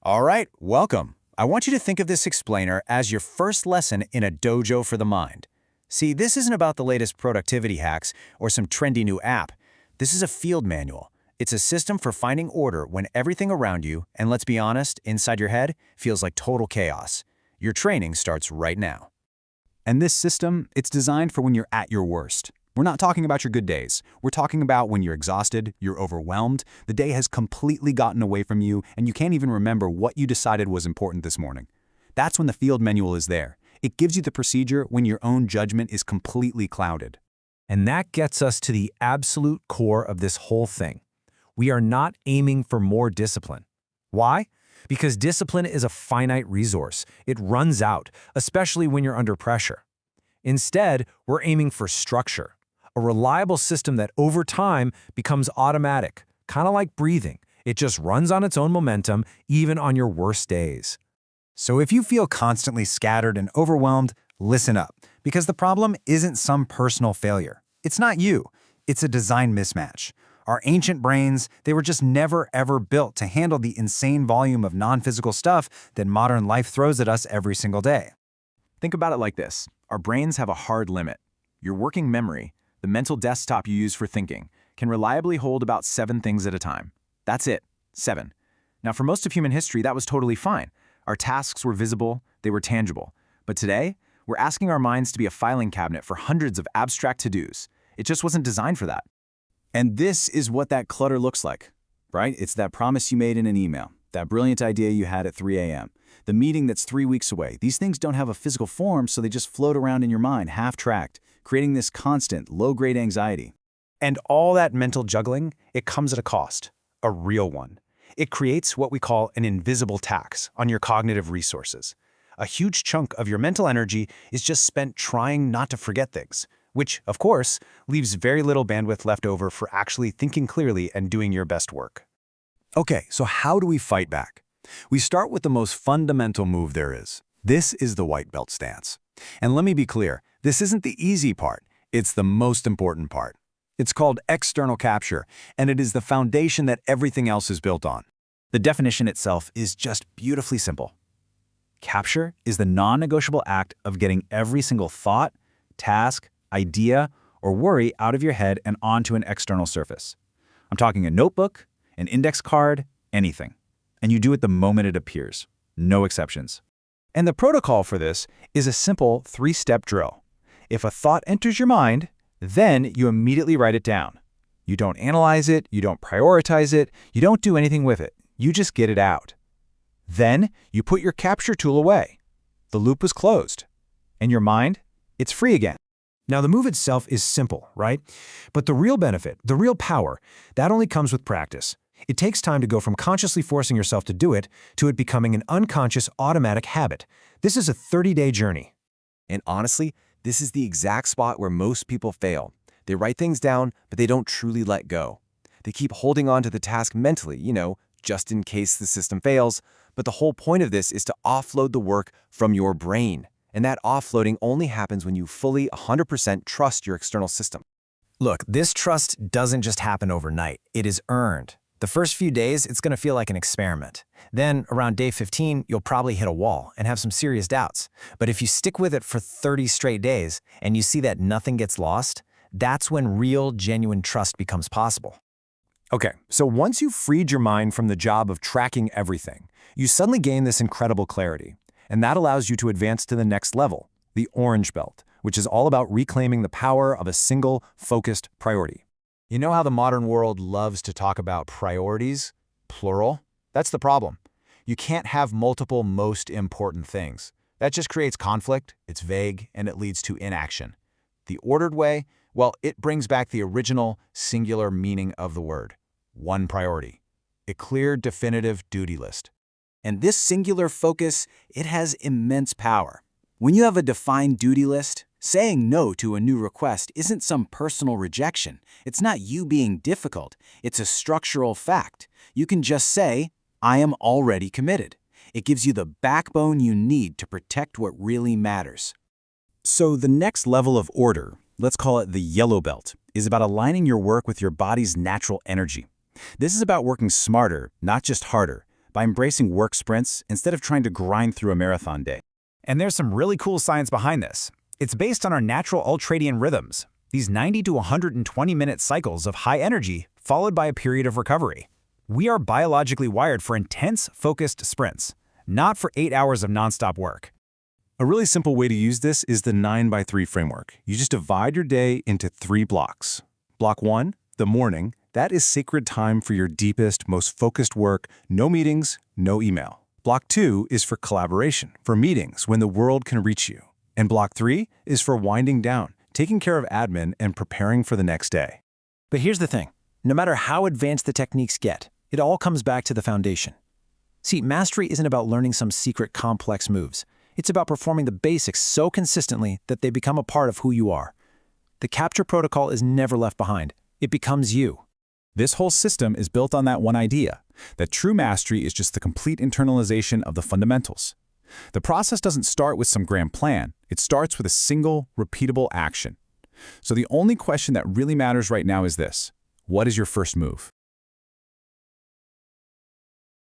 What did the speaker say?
All right, welcome. I want you to think of this explainer as your first lesson in a dojo for the mind. See, this isn't about the latest productivity hacks or some trendy new app. This is a field manual. It's a system for finding order when everything around you, and let's be honest, inside your head, feels like total chaos. Your training starts right now. And this system, it's designed for when you're at your worst. We're not talking about your good days. We're talking about when you're exhausted, you're overwhelmed, the day has completely gotten away from you, and you can't even remember what you decided was important this morning. That's when the field manual is there. It gives you the procedure when your own judgment is completely clouded. And that gets us to the absolute core of this whole thing. We are not aiming for more discipline. Why? Because discipline is a finite resource. It runs out, especially when you're under pressure. Instead, we're aiming for structure, a reliable system that over time becomes automatic, kind of like breathing. It just runs on its own momentum, even on your worst days. So if you feel constantly scattered and overwhelmed, listen up, because the problem isn't some personal failure. It's not you. It's a design mismatch. Our ancient brains, they were just never ever built to handle the insane volume of non-physical stuff that modern life throws at us every single day. Think about it like this. Our brains have a hard limit. Your working memory, the mental desktop you use for thinking, can reliably hold about 7 things at a time. That's it, 7. Now, for most of human history, that was totally fine. Our tasks were visible, they were tangible. But today, we're asking our minds to be a filing cabinet for hundreds of abstract to-dos. It just wasn't designed for that. And this is what that clutter looks like, right? It's that promise you made in an email, that brilliant idea you had at 3 a.m., the meeting that's 3 weeks away. These things don't have a physical form, so they just float around in your mind, half-tracked, creating this constant, low-grade anxiety. And all that mental juggling, it comes at a cost, a real one. It creates what we call an invisible tax on your cognitive resources. A huge chunk of your mental energy is just spent trying not to forget things, which, of course, leaves very little bandwidth left over for actually thinking clearly and doing your best work. Okay, so how do we fight back? We start with the most fundamental move there is. This is the white belt stance. And let me be clear, this isn't the easy part, it's the most important part. It's called external capture, and it is the foundation that everything else is built on. The definition itself is just beautifully simple. Capture is the non-negotiable act of getting every single thought, task, idea, or worry out of your head and onto an external surface. I'm talking a notebook, an index card, anything. And you do it the moment it appears. No exceptions. And the protocol for this is a simple 3-step drill. If a thought enters your mind, then you immediately write it down. You don't analyze it, you don't prioritize it, you don't do anything with it. You just get it out. Then you put your capture tool away. The loop is closed. And your mind, it's free again. Now, the move itself is simple, right? But the real benefit, the real power, that only comes with practice. It takes time to go from consciously forcing yourself to do it to it becoming an unconscious, automatic habit. This is a 30-day journey. And honestly, this is the exact spot where most people fail. They write things down, but they don't truly let go. They keep holding on to the task mentally, just in case the system fails. But the whole point of this is to offload the work from your brain. And that offloading only happens when you fully 100% trust your external system. Look, this trust doesn't just happen overnight. It is earned. The first few days, it's going to feel like an experiment. Then, around day 15, you'll probably hit a wall and have some serious doubts. But if you stick with it for 30 straight days and you see that nothing gets lost, that's when real, genuine trust becomes possible. Okay, so once you've freed your mind from the job of tracking everything, you suddenly gain this incredible clarity. And that allows you to advance to the next level, the orange belt, which is all about reclaiming the power of a single, focused priority. You know how the modern world loves to talk about priorities, plural? That's the problem. You can't have multiple most important things. That just creates conflict, it's vague, and it leads to inaction. The ordered way, well, it brings back the original, singular meaning of the word. One priority. A clear, definitive duty list. And this singular focus, it has immense power. When you have a defined duty list, saying no to a new request isn't some personal rejection. It's not you being difficult. It's a structural fact. You can just say, I am already committed. It gives you the backbone you need to protect what really matters. So the next level of order, let's call it the yellow belt, is about aligning your work with your body's natural energy. This is about working smarter, not just harder, by embracing work sprints instead of trying to grind through a marathon day. And there's some really cool science behind this. It's based on our natural ultradian rhythms, these 90 to 120-minute cycles of high energy followed by a period of recovery. We are biologically wired for intense, focused sprints, not for 8 hours of nonstop work. A really simple way to use this is the 9x3 framework. You just divide your day into 3 blocks. Block 1, the morning, that is sacred time for your deepest, most focused work, no meetings, no email. Block 2 is for collaboration, for meetings when the world can reach you. And Block 3 is for winding down, taking care of admin and preparing for the next day. But here's the thing. No matter how advanced the techniques get, it all comes back to the foundation. See, mastery isn't about learning some secret complex moves. It's about performing the basics so consistently that they become a part of who you are. The capture protocol is never left behind. It becomes you. This whole system is built on that one idea, that true mastery is just the complete internalization of the fundamentals. The process doesn't start with some grand plan. It starts with a single, repeatable action. So the only question that really matters right now is this: what is your first move?